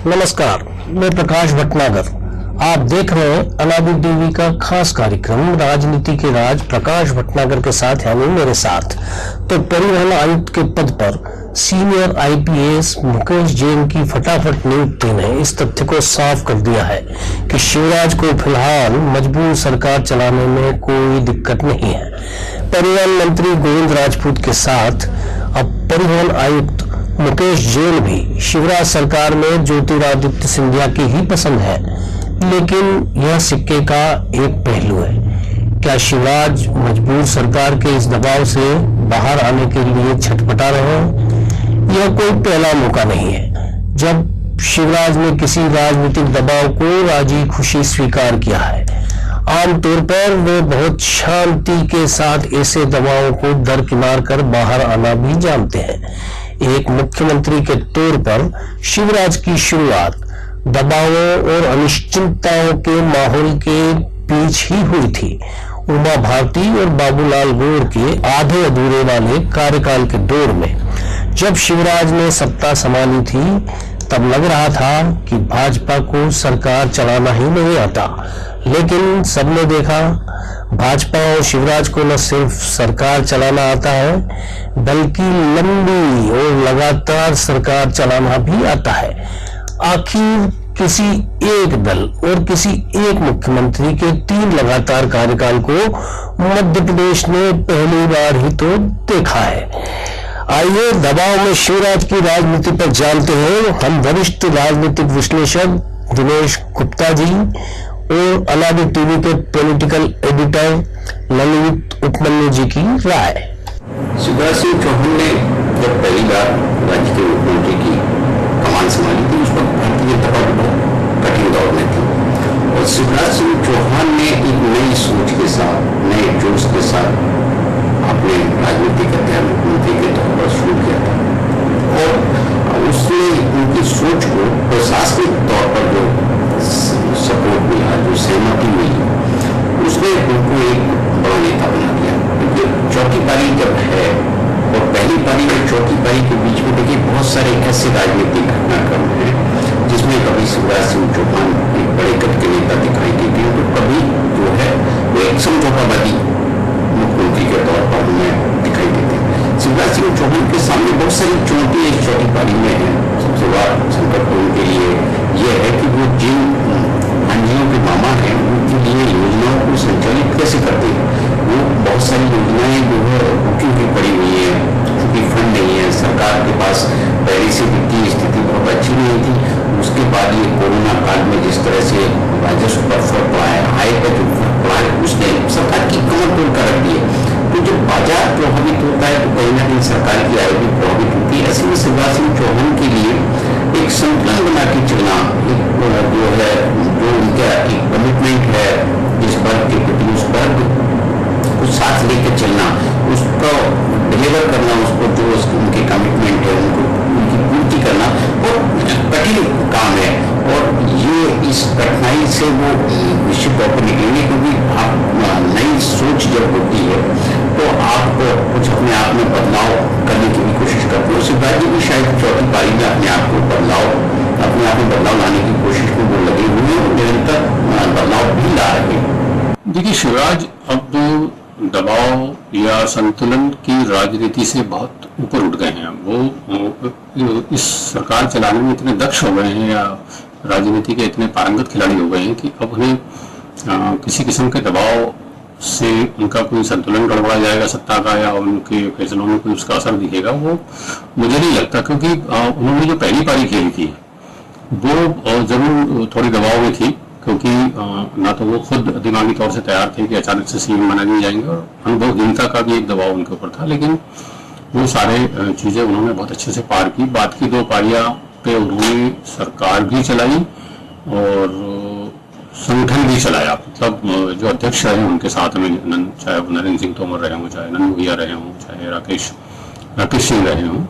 नमस्कार, मैं प्रकाश भटनागर। आप देख रहे हैं अनादि टीवी का खास कार्यक्रम राजनीति के राज प्रकाश भटनागर के साथ, यानी मेरे साथ। तो परिवहन आयुक्त के पद पर सीनियर आईपीएस मुकेश जैन की फटाफट नियुक्ति ने इस तथ्य को साफ कर दिया है कि शिवराज को फिलहाल मजबूर सरकार चलाने में कोई दिक्कत नहीं है। परिवहन मंत्री गोविंद राजपूत के साथ अब परिवहन आयुक्त मुकेश जैन भी शिवराज सरकार में ज्योतिरादित्य सिंधिया की ही पसंद है। लेकिन यह सिक्के का एक पहलू है। क्या शिवराज मजबूर सरकार के इस दबाव से बाहर आने के लिए छटपटा रहे हैं? यह कोई पहला मौका नहीं है जब शिवराज ने किसी राजनीतिक दबाव को राजी खुशी स्वीकार किया है। आमतौर पर वे बहुत शांति के साथ ऐसे दबावों को दरकिनार कर बाहर आना भी जानते हैं। एक मुख्यमंत्री के तौर पर शिवराज की शुरुआत दबावों और अनिश्चितताओं के माहौल के बीच ही हुई थी। उमा भारती और बाबूलाल गौर के आधे अधूरे वाले कार्यकाल के दौर में जब शिवराज ने सत्ता संभाली थी, तब लग रहा था कि भाजपा को सरकार चलाना ही नहीं आता। लेकिन सबने देखा, भाजपा और शिवराज को न सिर्फ सरकार चलाना आता है, बल्कि लंबी और लगातार सरकार चलाना भी आता है। आखिर किसी एक दल और किसी एक मुख्यमंत्री के 3 लगातार कार्यकाल को मध्य प्रदेश ने पहली बार ही तो देखा है। आइए दबाव में शिवराज की राजनीति पर जानते हैं हम वरिष्ठ राजनीतिक विश्लेषक दिनेश गुप्ता जी और अनादि टीवी के पॉलिटिकल एडिटर ललित उपमन्यु जी की राय। शिवराज सिंह चौहान ने जब पहली बार राज्य के मुख्यमंत्री की कमान संभाली थी, उस वक्त भारतीय जनता पार्टी बहुत कठिन दौर में थी और शिवराज सिंह चौहान ने एक नई सोच के साथ, नए जोश के साथ अपने राजनीतिक अध्ययन मुख्यमंत्री के तौर पर शुरू किया था और उसने उनकी सोच को प्रशासनिक तौर पर जो सपोर्ट मिला, जो सहमति मिली, उसने उनको एक बड़ा नेता बना दिया। क्योंकि चौथी पारी जब है और पहली पारी और चौथी पारी के बीच में देखिए बहुत सारे ऐसे राजनीतिक घटनाक्रम हैं जिसमें कभी शिवराज सिंह चौहान एक बड़े कद के नेता दिखाई देते हैं, तो कभी जो है वो एक समझौतावादी मुख्यमंत्री के तौर पर हमें दिखाई देते हैं। शिवराज सिंह चौहान के सामने बहुत सारी चुनौतियां इस चौथी पारी में है। सबसे बड़ा संकट उनके लिए यह है कि वो जिन अंजियों के मामा हैं उनके लिए योजनाओं को संचालित कैसे करते हैं। वो बहुत सारी योजनाएं जो है रुकी हुई पड़ी हुई है, क्योंकि फंड नहीं है, सरकार के पास पहले से वित्तीय स्थिति बहुत अच्छी नहीं थी। उसके बाद ये कोरोना काल में जिस तरह से राजस्व पर फर्क पड़ा है, आय का जो फर्क पड़ा है, उसने सरकार की कमर तोड़ कर रख दी है। तो जब बाजार प्रभावित होता है तो कहीं ना कहीं सरकार की आय भी प्रभावित होती है। ऐसे में शिवराज सिंह चौहान के लिए एक संतुलन बना के चलना, जो है जो उनका एक कमिटमेंट है जिस वर्ग के प्रति, उस वर्ग को साथ लेकर चलना, उसको डिलीवर करना, उसको जो उनके कमिटमेंट है उनकी पूर्ति करना बहुत कठिन काम है। और ये इस कठिनाई से वो निश्चित तौर पर निकलेंगे, क्योंकि आप नई सोच जब होती है तो आप कुछ अपने आप में बदलाव करने की भी कोशिश करते हो। शिवराज जी भी शायद चौथी पारी में अपने आप में बदलाव लाने की कोशिश में वो लगे हुए हैं और निरंतर बदलाव भी ला रहे हैं। देखिए, शिवराज अब दबाव या संतुलन की राजनीति से बहुत ऊपर उठ गए हैं। वो इस सरकार चलाने में इतने दक्ष हो गए हैं या राजनीति के इतने पारंगत खिलाड़ी हो गए हैं कि अब उन्हें किसी किस्म के दबाव से उनका कोई संतुलन गड़बड़ा जाएगा सत्ता का, या उनके फैसलों में कोई उसका असर दिखेगा, वो मुझे नहीं लगता। क्योंकि उन्होंने जो पहली पारी खेली थी वो जरूर थोड़ी दबाव में थी, क्योंकि ना तो वो खुद दिमागी तौर से तैयार थे कि अचानक से सीएम बना दिए जाएंगे, और अनुभवहीनता का भी एक दबाव उनके ऊपर था। लेकिन वो सारे चीजें उन्होंने बहुत अच्छे से पार की। बाद की 2 पारियां पे उन्होंने सरकार भी चलाई और संगठन भी चलाया। मतलब जो अध्यक्ष रहे उनके साथ में, चाहे वो नरेंद्र सिंह तोमर रहे हों, चाहे नन्नू भैया रहे हों, चाहे राकेश सिंह रहे हों,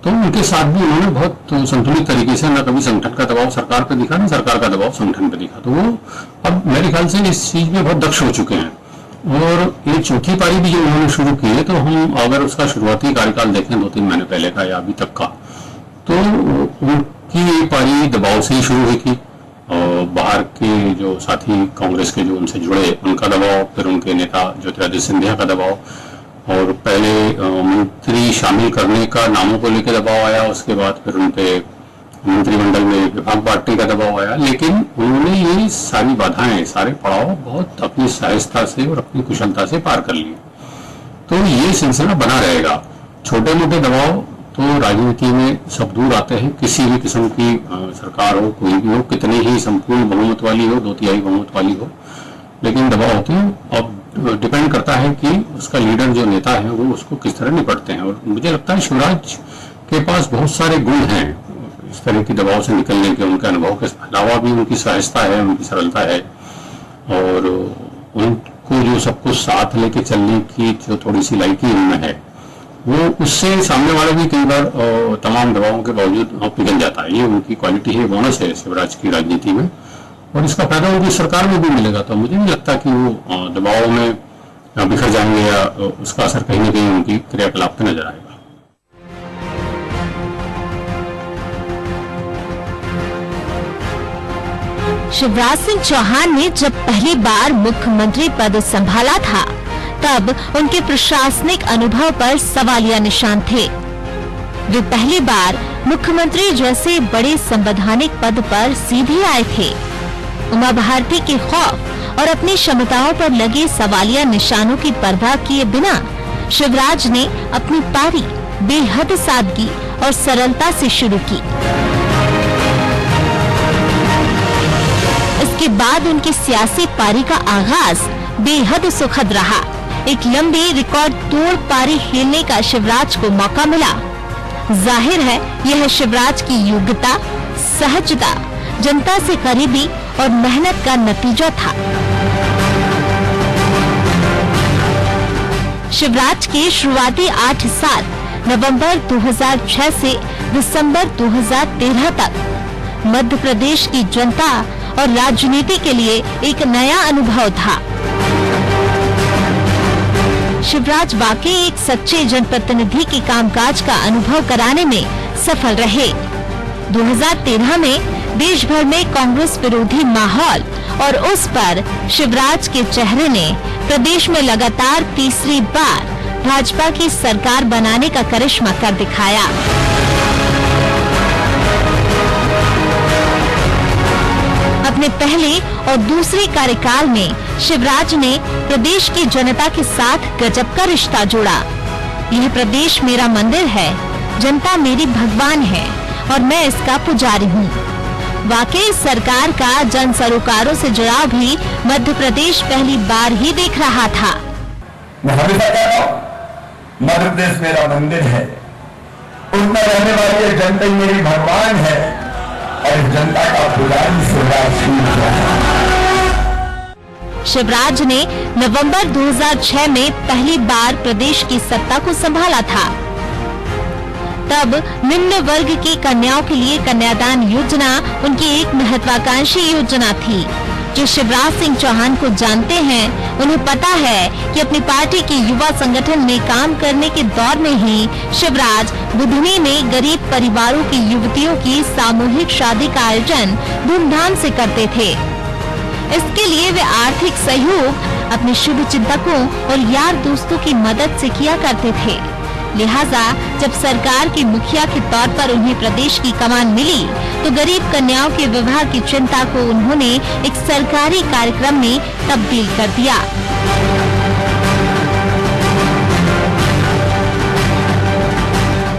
तो उनके साथ भी उन्होंने बहुत संतुलित तरीके से, ना कभी संगठन का दबाव सरकार पे दिखा, ना सरकार का दबाव संगठन पे दिखा। तो वो अब मेरे ख्याल से इस चीज में बहुत दक्ष हो चुके हैं। और ये चौथी पारी भी जो उन्होंने शुरू की है, तो हम अगर उसका शुरुआती कार्यकाल देखें 2-3 महीने पहले का या अभी तक का, तो कि ये पारी दबाव से ही शुरू हुई थी। और बाहर के जो साथी कांग्रेस के जो उनसे जुड़े उनका दबाव, फिर उनके नेता ज्योतिरादित्य सिंधिया का दबाव, और पहले मंत्री शामिल करने का नामों को लेकर दबाव आया, उसके बाद फिर उन पे मंत्रिमंडल में विभाग बांटने का दबाव आया। लेकिन उन्होंने ये सारी बाधाएं, सारे पड़ाव बहुत अपनी सहजता से और अपनी कुशलता से पार कर लिए। तो ये सिलसिला बना रहेगा। छोटे मोटे दबाव तो राजनीति में सब दूर आते हैं, किसी भी किस्म की सरकार हो, कोई भी हो, कितनी ही संपूर्ण बहुमत वाली हो, 2/3 बहुमत वाली हो, लेकिन दबाव होते हैं। अब डिपेंड करता है कि उसका लीडर जो नेता है वो उसको किस तरह निपटते हैं। और मुझे लगता है शिवराज के पास बहुत सारे गुण हैं इस तरह की दबाव से निकलने के। उनके अनुभव के अलावा भी उनकी सहजता है, उनकी सरलता है, और उनको जो सब कुछ साथ लेके चलने की जो थोड़ी सी लायकी उनमें है, वो उससे सामने वाले भी कई बार तमाम दबावों के बावजूद पिघल जाता है। ये उनकी क्वालिटी है, बोनस है शिवराज की राजनीति में, और इसका फायदा उनकी सरकार में भी मिलेगा। तो मुझे नहीं लगता कि वो दबाव में बिखर जाएंगे या उसका असर कहीं ना कहीं उनकी क्रियाकलाप पे नजर आएगा। शिवराज सिंह चौहान ने जब पहली बार मुख्यमंत्री पद संभाला था, तब उनके प्रशासनिक अनुभव पर सवालिया निशान थे। वे पहली बार मुख्यमंत्री जैसे बड़े संवैधानिक पद पर सीधे आए थे। उमा भारती के खौफ और अपनी क्षमताओं पर लगे सवालिया निशानों की परवाह किए बिना शिवराज ने अपनी पारी बेहद सादगी और सरलता से शुरू की। इसके बाद उनकी सियासी पारी का आगाज बेहद सुखद रहा। एक लंबी रिकॉर्ड तोड़ पारी खेलने का शिवराज को मौका मिला। जाहिर है यह शिवराज की योग्यता, सहजता, जनता से करीबी और मेहनत का नतीजा था। शिवराज के शुरुआती 8 साल नवंबर 2006 से दिसंबर 2013 तक मध्य प्रदेश की जनता और राजनीति के लिए एक नया अनुभव था। शिवराज वाकई एक सच्चे जनप्रतिनिधि के कामकाज का अनुभव कराने में सफल रहे। 2013 में देश भर में कांग्रेस विरोधी माहौल और उस पर शिवराज के चेहरे ने प्रदेश में लगातार तीसरी बार भाजपा की सरकार बनाने का करिश्मा कर दिखाया। अपने पहले और दूसरे कार्यकाल में शिवराज ने प्रदेश की जनता के साथ गजब का रिश्ता जोड़ा। यह प्रदेश मेरा मंदिर है, जनता मेरी भगवान है और मैं इसका पुजारी हूँ। वाकई सरकार का जन सरोकारों से जुड़ाव भी मध्य प्रदेश पहली बार ही देख रहा था। मैं हमेशा कहता हूँ, मध्य प्रदेश मेरा मंदिर है, उसमें रहने वाली जनता मेरी भगवान है और जनता का पुजारी शिवराज सिंह। शिवराज ने नवंबर 2006 में पहली बार प्रदेश की सत्ता को संभाला था। तब निम्न वर्ग की कन्याओं के लिए कन्यादान योजना उनकी एक महत्वाकांक्षी योजना थी। जो शिवराज सिंह चौहान को जानते हैं, उन्हें पता है कि अपनी पार्टी के युवा संगठन में काम करने के दौर में ही शिवराज बुधनी में गरीब परिवारों की युवतियों की सामूहिक शादी का आयोजन धूमधाम से करते थे। इसके लिए वे आर्थिक सहयोग अपने शुभ चिंतकों और यार दोस्तों की मदद से किया करते थे। लिहाजा जब सरकार के मुखिया के तौर पर उन्हें प्रदेश की कमान मिली, तो गरीब कन्याओं के विवाह की चिंता को उन्होंने एक सरकारी कार्यक्रम में तब्दील कर दिया।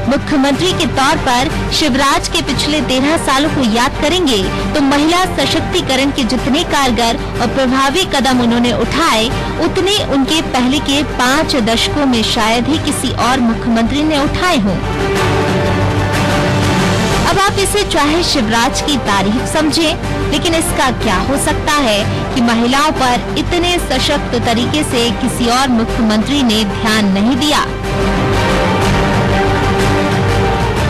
मुख्यमंत्री के तौर पर शिवराज के पिछले 13 सालों को याद करेंगे तो महिला सशक्तिकरण के जितने कारगर और प्रभावी कदम उन्होंने उठाए, उतने उनके पहले के 5 दशकों में शायद ही किसी और मुख्यमंत्री ने उठाए हों। अब आप इसे चाहे शिवराज की तारीफ समझें, लेकिन इसका क्या हो सकता है कि महिलाओं पर इतने सशक्त तरीके से किसी और मुख्यमंत्री ने ध्यान नहीं दिया।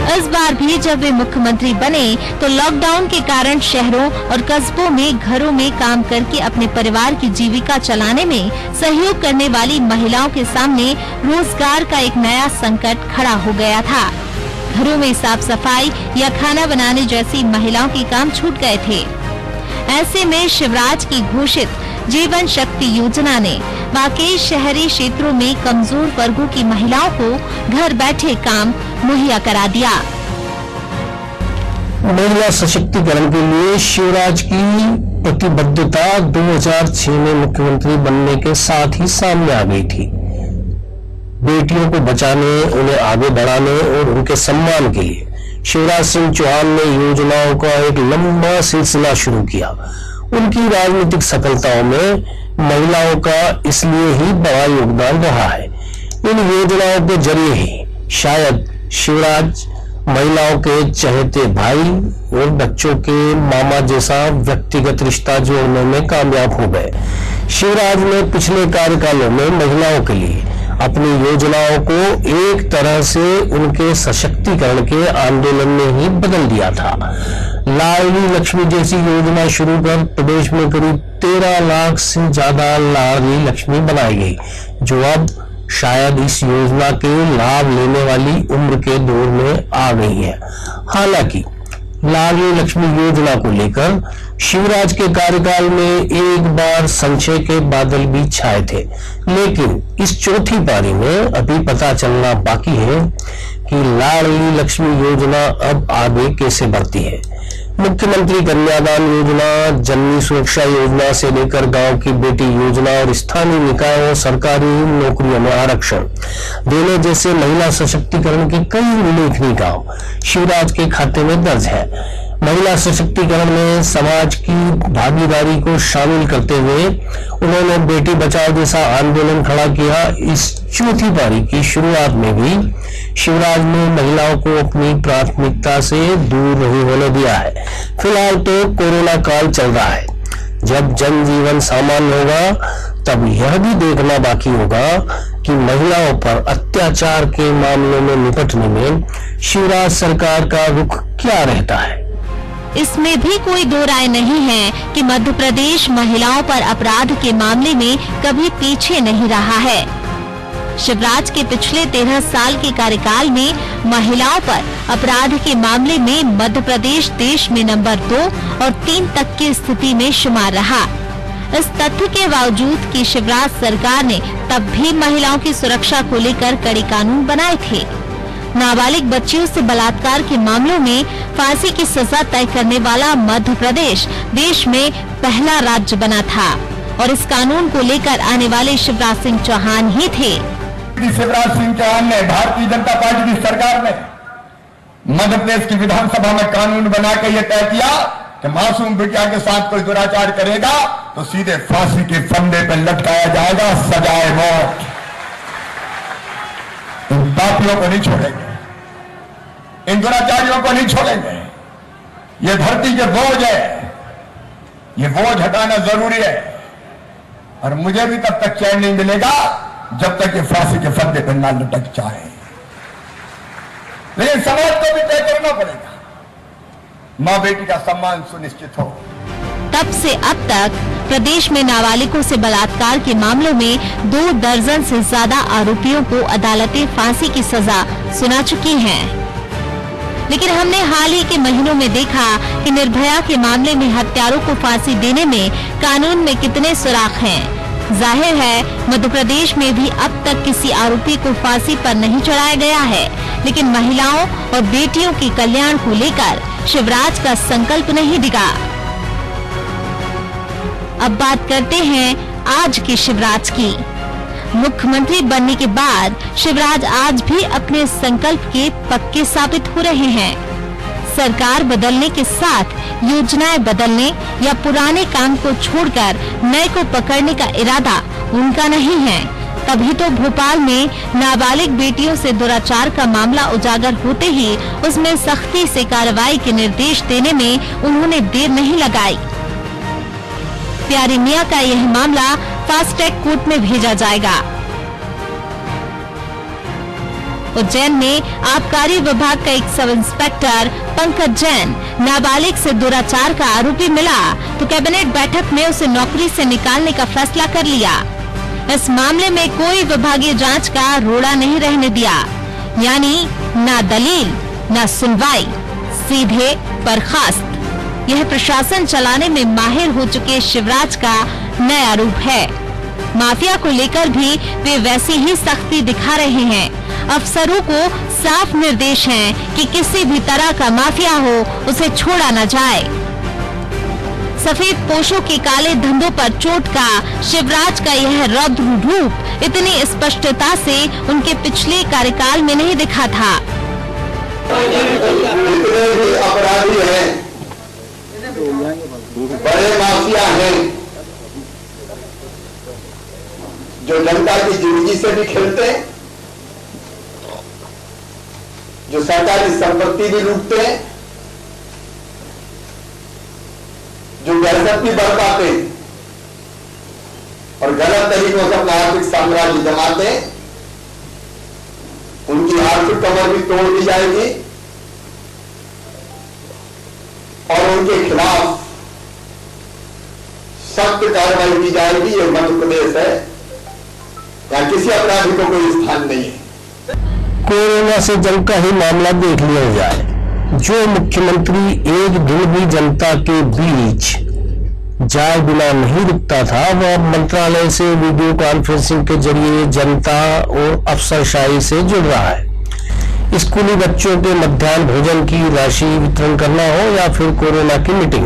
इस बार भी जब वे मुख्यमंत्री बने तो लॉकडाउन के कारण शहरों और कस्बों में घरों में काम करके अपने परिवार की जीविका चलाने में सहयोग करने वाली महिलाओं के सामने रोजगार का एक नया संकट खड़ा हो गया था। घरों में साफ सफाई या खाना बनाने जैसी महिलाओं के काम छूट गए थे। ऐसे में शिवराज की घोषित जीवन शक्ति योजना ने वाकई शहरी क्षेत्रों में कमजोर वर्गों की महिलाओं को घर बैठे काम मुहैया करा दिया। महिला सशक्तिकरण के लिए शिवराज की प्रतिबद्धता 2006 में मुख्यमंत्री बनने के साथ ही सामने आ गई थी। बेटियों को बचाने, उन्हें आगे बढ़ाने और उनके सम्मान के लिए शिवराज सिंह चौहान ने योजनाओं का एक लंबा सिलसिला शुरू किया। उनकी राजनीतिक सफलताओं में महिलाओं का इसलिए ही बड़ा योगदान रहा है। इन योजनाओं के जरिए ही शायद शिवराज महिलाओं के चहेते भाई और बच्चों के मामा जैसा व्यक्तिगत रिश्ता जोड़ने में कामयाब हो गए। शिवराज ने पिछले कार्यकालों में महिलाओं के लिए अपनी योजनाओं को एक तरह से उनके सशक्तिकरण के आंदोलन में ही बदल दिया था। लाडली लक्ष्मी जैसी योजना शुरू कर प्रदेश में करीब 13 लाख से ज्यादा लाडली लक्ष्मी बनाई गई, जो अब शायद इस योजना के लाभ लेने वाली उम्र के दौर में आ गई है। हालांकि लाडली लक्ष्मी योजना को लेकर शिवराज के कार्यकाल में एक बार संशय के बादल भी छाए थे, लेकिन इस चौथी पारी में अभी पता चलना बाकी है कि लाडली लक्ष्मी योजना अब आगे कैसे बढ़ती है। मुख्यमंत्री कन्यादान योजना, जननी सुरक्षा योजना से लेकर गांव की बेटी योजना और स्थानीय निकायों सरकारी नौकरियों में आरक्षण देने जैसे महिला सशक्तिकरण के कई उल्लेखनीय काम शिवराज के खाते में दर्ज है। महिला सशक्तिकरण में समाज की भागीदारी को शामिल करते हुए उन्होंने बेटी बचाओ जैसा आंदोलन खड़ा किया। इस चौथी पारी की शुरुआत में भी शिवराज ने महिलाओं को अपनी प्राथमिकता से दूर नहीं होने दिया है। फिलहाल तो कोरोना काल चल रहा है। जब जनजीवन सामान्य होगा तब यह भी देखना बाकी होगा कि महिलाओं पर अत्याचार के मामलों में निपटने में शिवराज सरकार का रुख क्या रहता है। इसमें भी कोई दो राय नहीं है कि मध्य प्रदेश महिलाओं पर अपराध के मामले में कभी पीछे नहीं रहा है। शिवराज के पिछले 13 साल के कार्यकाल में महिलाओं पर अपराध के मामले में मध्य प्रदेश देश में नंबर 2 और 3 तक की स्थिति में शुमार रहा। इस तथ्य के बावजूद कि शिवराज सरकार ने तब भी महिलाओं की सुरक्षा को लेकर कड़े कानून बनाए थे। नाबालिग बच्चियों से बलात्कार के मामलों में फांसी की सजा तय करने वाला मध्य प्रदेश देश में पहला राज्य बना था और इस कानून को लेकर आने वाले शिवराज सिंह चौहान ही थे। शिवराज सिंह चौहान ने, भारतीय जनता पार्टी की सरकार ने मध्य प्रदेश की विधानसभा में कानून बना के ये तय किया कि मासूम बिटिया के साथ कोई दुराचार करेगा तो सीधे फांसी के फंदे पर लटकाया जाएगा, सजाए मौत। इन पापियों को नहीं छोड़ेंगे, इन दुराचारियों को नहीं छोड़ेंगे। ये धरती के बोझ है, ये बोझ हटाना जरूरी है और मुझे भी तब तक चैन नहीं मिलेगा जब तक ये फांसी के फंदे पर ना लटक जाए। लेकिन समाज को भी तय करना पड़ेगा, मां बेटी का सम्मान सुनिश्चित हो। तब से अब तक प्रदेश में नाबालिगों से बलात्कार के मामलों में 2 दर्जन से ज्यादा आरोपियों को अदालतें फांसी की सजा सुना चुकी हैं। लेकिन हमने हाल ही के महीनों में देखा कि निर्भया के मामले में हत्यारों को फांसी देने में कानून में कितने सुराख हैं। जाहिर है मध्य प्रदेश में भी अब तक किसी आरोपी को फांसी पर नहीं चढ़ाया गया है, लेकिन महिलाओं और बेटियों के कल्याण को लेकर शिवराज का संकल्प नहीं दिखा। अब बात करते हैं आज के शिवराज की। मुख्यमंत्री बनने के बाद शिवराज आज भी अपने संकल्प के पक्के साबित हो रहे हैं। सरकार बदलने के साथ योजनाएं बदलने या पुराने काम को छोड़कर नए को पकड़ने का इरादा उनका नहीं है। तभी तो भोपाल में नाबालिग बेटियों से दुराचार का मामला उजागर होते ही उसमें सख्ती से कार्रवाई के निर्देश देने में उन्होंने देर नहीं लगाई। प्यारी मियां का यह मामला फास्ट ट्रैक कोर्ट में भेजा जाएगा। उज्जैन में आबकारी विभाग का एक सब इंस्पेक्टर पंकज जैन नाबालिग से दुराचार का आरोपी मिला तो कैबिनेट बैठक में उसे नौकरी से निकालने का फैसला कर लिया। इस मामले में कोई विभागीय जांच का रोड़ा नहीं रहने दिया, यानी ना दलील न सुनवाई, सीधे बर्खास्त। यह प्रशासन चलाने में माहिर हो चुके शिवराज का नया रूप है। माफिया को लेकर भी वे वैसी ही सख्ती दिखा रहे हैं। अफसरों को साफ निर्देश हैं कि किसी भी तरह का माफिया हो उसे छोड़ा न जाए। सफेद पोशों के काले धंधों पर चोट का शिवराज का यह रौद्र रूप इतनी स्पष्टता से उनके पिछले कार्यकाल में नहीं दिखा था। जितने भी अपराधी हैं, बड़े माफिया हैं, जो जनता की जिंदगी से भी खेलते हैं, जो सरकारी संपत्ति भी लूटते हैं, जो गैरसत भी बरपाते हैं और गलत तरीकों से अपना आर्थिक साम्राज्य जमाते हैं, उनकी आर्थिक कमर भी तोड़ दी जाएगी और उनके खिलाफ सख्त कार्रवाई की जाएगी। ये मध्य प्रदेश है, यहाँ किसी अपराधी को कोई स्थान नहीं है। कोरोना से जंग का ही मामला देख लिया जाए। जो मुख्यमंत्री एक दिन भी जनता के बीच जाए बिना नहीं रुकता था, वह मंत्रालय से वीडियो कॉन्फ्रेंसिंग के जरिए जनता और अफसरशाही से जुड़ रहा है। स्कूली बच्चों के मध्याह्न भोजन की राशि वितरण करना हो या फिर कोरोना की मीटिंग,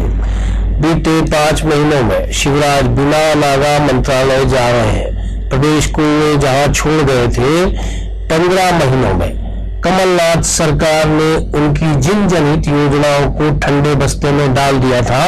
बीते 5 महीनों में शिवराज बिना नागा मंत्रालय जा रहे हैं। प्रदेश को वे जहां छोड़ गए थे 15 महीनों में कमलनाथ सरकार ने उनकी जिन जनहित योजनाओं को ठंडे बस्ते में डाल दिया था,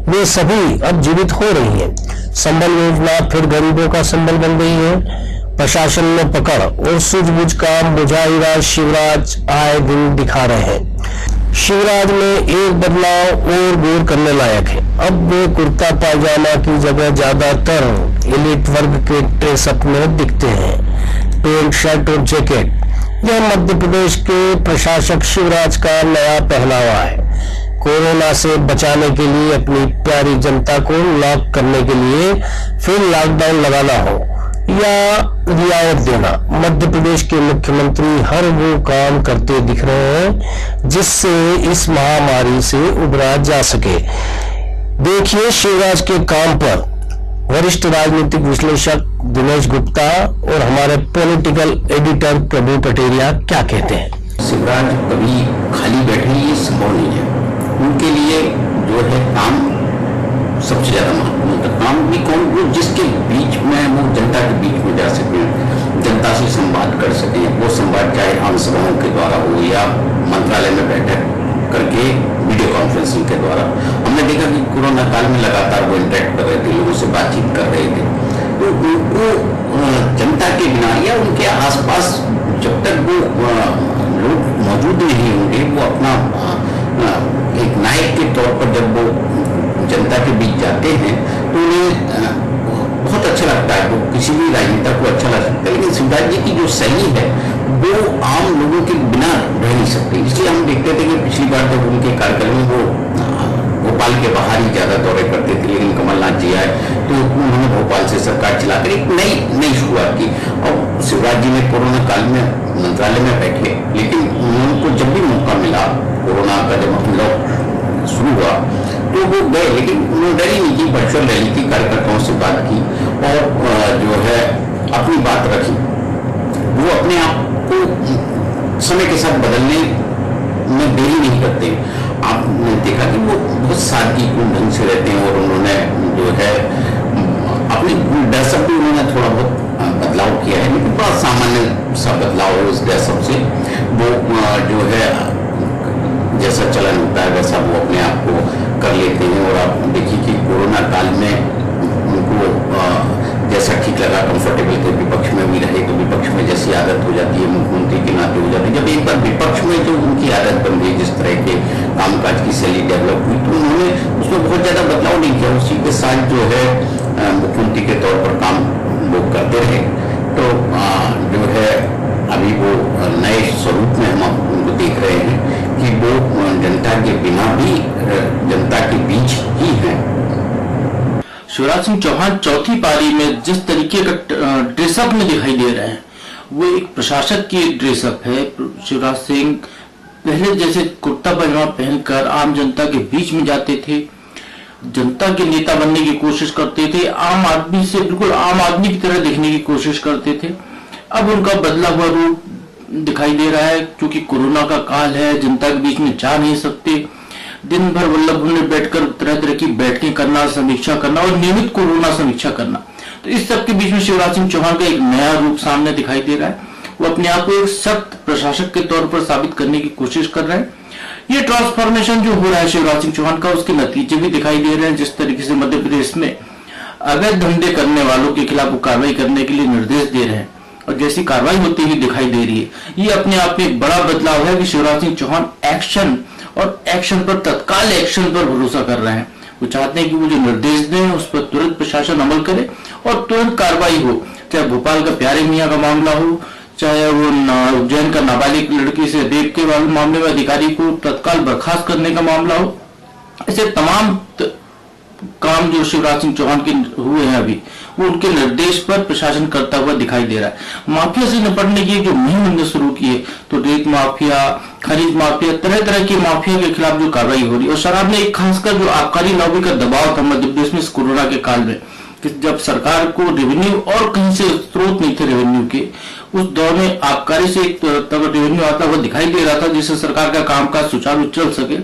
वे सभी अब जीवित हो रही हैं। संबल योजना फिर गरीबों का संबल बन गई है। प्रशासन में पकड़ और सूझबूझ का मुजाहिरा शिवराज आए दिन दिखा रहे हैं। शिवराज में एक बदलाव और गौर करने लायक है। अब वे कुर्ता पायजामा की जगह ज्यादातर एलिट वर्ग के ड्रेसअप में दिखते हैं, पैंट शर्ट और जैकेट। यह मध्य प्रदेश के प्रशासक शिवराज का नया पहनावा है। कोरोना से बचाने के लिए अपनी प्यारी जनता को लॉक करने के लिए फिर लॉकडाउन लगाना हो या रियायत देना, मध्य प्रदेश के मुख्यमंत्री हर वो काम करते दिख रहे हैं जिससे इस महामारी से उबरा जा सके। देखिए शिवराज के काम पर वरिष्ठ राजनीतिक विश्लेषक दिनेश गुप्ता और हमारे पॉलिटिकल एडिटर प्रभु पटेरिया क्या कहते हैं। शिवराज कभी खाली बैठे ये संभव नहीं है। उनके लिए जो है काम सबसे ज्यादा महत्वपूर्ण है। काम भी कौन, वो जिसके बीच में वो जनता के बीच में जा सके, जनता से संवाद कर सके। वो संवाद चाहे आम सभाओं के द्वारा हो या मंत्रालय में बैठक करके वीडियो कॉन्फ्रेंसिंग के द्वारा। हमने देखा कि कोरोना काल में लगातार वो इंटरेक्ट कर रहे थे, लोगों से बातचीत कर रहे थे। तो उनको जनता के बिना या उनके आसपास जब तक वो लोग मौजूद नहीं होंगे, वो अपना एक नायक के तौर पर जब वो जनता के बीच जाते हैं तो उन्हें बहुत अच्छा लगता है। वो किसी भी राजनेता को अच्छा लग सकता है, लेकिन शिवराज जी की जो शैली है वो आम लोगों के बिना रह नहीं सकती। इसलिए हम देखते थे कि पिछली बार जब उनके कार्यकाल में वो भोपाल के बाहर ही ज्यादा दौरे करते थे, लेकिन कमलनाथ जी आए तो उन्होंने भोपाल से सरकार चलाकर एक नई शुरुआत की। और शिवराज जी ने कोरोना काल में मंत्रालय में बैठे, लेकिन उनको जब भी मौका मिला, कोरोना का जब अनलॉक शुरू हुआ तो वो गए, लेकिन उन्होंने डरी नहीं की, वर्चुअल रैली की, कार्यकर्ताओं से बात की और जो है अपनी बात रखी। वो अपने आप को समय के साथ बदलने में देरी नहीं करते। आपने देखा कि वो बहुत सादगीपूर्ण ढंग से रहते हैं और उन्होंने जो है अपनी ड्रेसअप भी उन्होंने थोड़ा बहुत बदलाव किया है, लेकिन बड़ा सामान्य सा बदलाव है उस ड्रेसअप से। वो जो है जैसा चलन होता है वैसा वो अपने आप को कर लेते हैं। और आप देखिए कि कोरोना काल में उनको जैसा ठीक लगा, कंफर्टेबल थे, विपक्ष में भी रहे तो विपक्ष में जैसी आदत हो जाती है मुख्यमंत्री के नाते हो जाती है। जब एक बार विपक्ष में जो उनकी आदत बन गई, जिस तरह के कामकाज की शैली डेवलप हुई, तो उन्होंने उसमें बहुत ज्यादा बदलाव नहीं किया। उसी के साथ जो है मुख्यमंत्री के तौर पर काम वो करते रहे। तो जो है अभी वो नए स्वरूप में हम उनको देख रहे हैं कि वो जनता के बिना भी जनता के बीच ही है। शिवराज सिंह चौहान चौथी पारी में जिस तरीके का ड्रेसअप में दिखाई दे रहे हैं, वो एक प्रशासक की ड्रेसअप है। शिवराज सिंह पहले जैसे कुर्ता पजामा पहनकर आम जनता के बीच में जाते थे, जनता के नेता बनने की कोशिश करते थे, आम आदमी से बिल्कुल आम आदमी की तरह दिखने की कोशिश करते थे। अब उनका बदला हुआ रूप दिखाई दे रहा है, क्योंकि कोरोना का काल है, जनता के बीच में जा नहीं सकते। दिन भर वल्लभ भवन में बैठकर तरह तरह की बैठकें करना, समीक्षा करना और नियमित कोरोना समीक्षा करना। तो इस सब के बीच में शिवराज सिंह चौहान का एक नया रूप सामने दिखाई दे रहा है। वो अपने आप को एक सख्त प्रशासक के तौर पर साबित करने की कोशिश कर रहे हैं। ये ट्रांसफॉर्मेशन जो हो रहा है शिवराज सिंह चौहान का, उसके नतीजे भी दिखाई दे रहे हैं। जिस तरीके से मध्य प्रदेश में अवैध धंधे करने वालों के खिलाफ वो कार्रवाई करने के लिए निर्देश दे रहे हैं और जैसी कार्रवाई होती हुई दिखाई दे रही है, ये अपने आप में एक बड़ा बदलाव है कि शिवराज सिंह चौहान एक्शन और एक्शन पर, तत्काल एक्शन पर भरोसा कर रहे हैं। वो चाहते हैं कि वो जो निर्देश दें उस पर तुरंत प्रशासन अमल करे और तुरंत कार्रवाई हो। चाहे भोपाल का प्यारे मियाँ का मामला हो, चाहे वो उज्जैन का नाबालिग लड़की से रेप के वाले मामले में अधिकारी को तत्काल बर्खास्त करने का मामला हो, ऐसे तमाम काम जो शिवराज सिंह चौहान के हुए हैं अभी, वो उनके निर्देश पर प्रशासन करता हुआ दिखाई दे रहा है। माफिया से निपटने की जो मुहिम हमने शुरू की है, तो रेत माफिया, खनिज माफिया, तरह तरह की माफिया के खिलाफ जो कार्रवाई हो रही है, और शराब में एक खासकर जो आबकारी लॉबी का दबाव था मध्य प्रदेश में इस कोरोना के काल में, कि जब सरकार को रेवेन्यू और कहीं से स्रोत नहीं थे रेवेन्यू के, उस दौर में आबकारी से एक तब रेवेन्यू आता हुआ दिखाई दे रहा था जिससे सरकार का कामकाज सुचारू चल सके।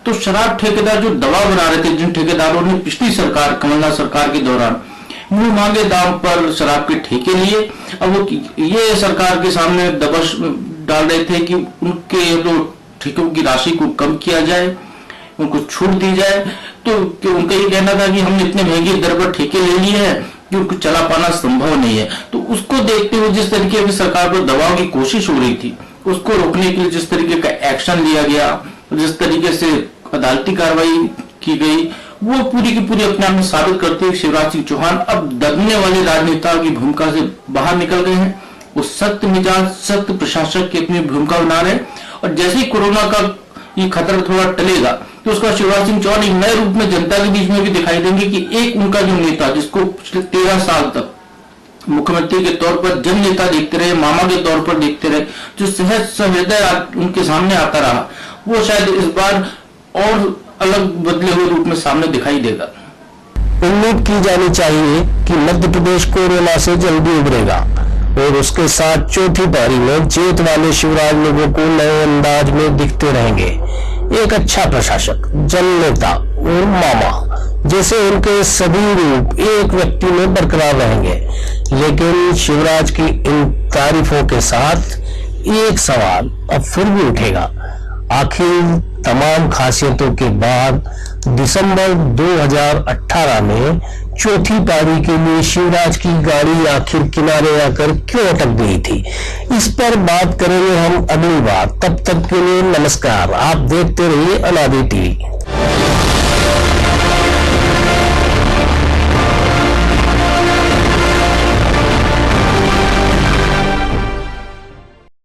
तो शराब ठेकेदार जो दबाव बना रहे थे, जिन ठेकेदारों ने पिछली सरकार, कमलनाथ सरकार के दौरान मुंह मांगे दाम पर शराब के ठेके लिए, अब वो ये सरकार के सामने दबश डाल रहे थे कि उनके जो ठेकों की राशि को कम किया जाए, उनको छूट दी जाए। तो उनका ये कहना था कि हमने इतने महंगी दर पर ठेके ले लिए हैं कि उनको चला पाना संभव नहीं है। तो उसको देखते हुए जिस तरीके की सरकार पर दबाव की कोशिश हो रही थी, उसको रोकने के लिए जिस तरीके का एक्शन लिया गया, जिस तरीके से अदालती कार्रवाई की गई, वो पूरी की पूरी अपने आप में साबित करते हुए शिवराज सिंह चौहान अब दबने वाले राजनेता की भूमिका से बाहर निकल गए हैं। वो सख्त मिजाज, सख्त प्रशासक की अपनी भूमिका बना रहे हैं। और जैसे ही कोरोना का ये खतरा थोड़ा टलेगा, तो उसका शिवराज सिंह चौहान एक नए रूप में जनता के बीच में भी दिखाई देंगे कि एक उनका जो नेता, जिसको पिछले 13 साल तक मुख्यमंत्री के तौर पर जन नेता देखते रहे, मामा के तौर पर देखते रहे, जो सहज सहृदय उनके सामने आता रहा, वो शायद इस बार और अलग बदले हुए रूप में सामने दिखाई देगा। उम्मीद की जानी चाहिए कि मध्य प्रदेश कोरोना से जल्दी उभरेगा और उसके साथ चौथी पारी में जेत वाले शिवराज लोगों को नए अंदाज में दिखते रहेंगे। एक अच्छा प्रशासक, जन नेता और मामा जैसे उनके सभी रूप एक व्यक्ति में बरकरार रहेंगे। लेकिन शिवराज की इन तारीफों के साथ एक सवाल अब फिर भी उठेगा, आखिर तमाम खासियतों के बाद दिसंबर 2018 में चौथी पारी के लिए शिवराज की गाड़ी आखिर किनारे आकर क्यों अटक गई थी? इस पर बात करेंगे हम अगली बार। तब तक के लिए नमस्कार। आप देखते रहिए अनादि टीवी।